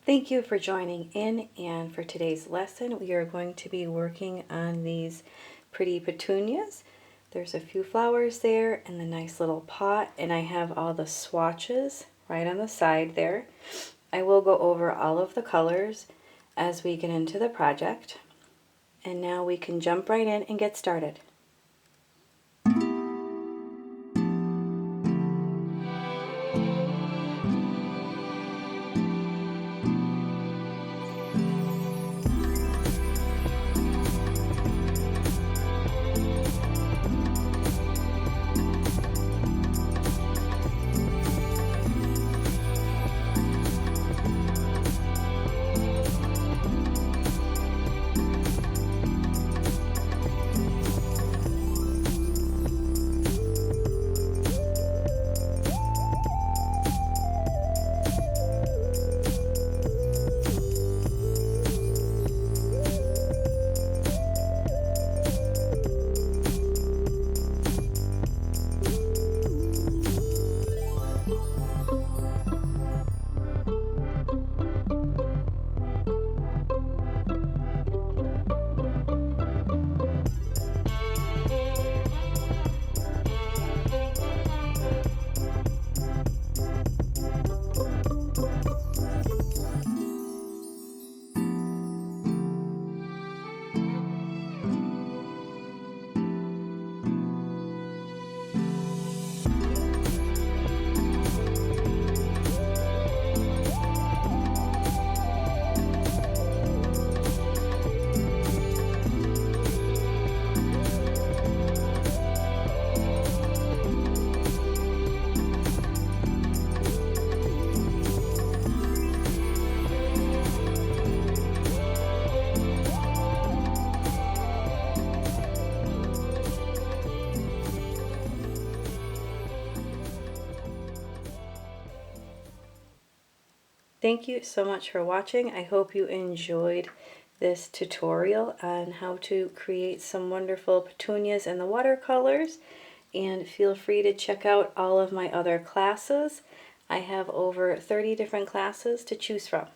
Thank you for joining in, and for today's lesson we are going to be working on these pretty petunias. There's a few flowers there and the nice little pot, and I have all the swatches right on the side there. I will go over all of the colors as we get into the project, and now we can jump right in and get started. Thank you so much for watching. I hope you enjoyed this tutorial on how to create some wonderful petunias in the watercolors, and feel free to check out all of my other classes. I have over 30 different classes to choose from.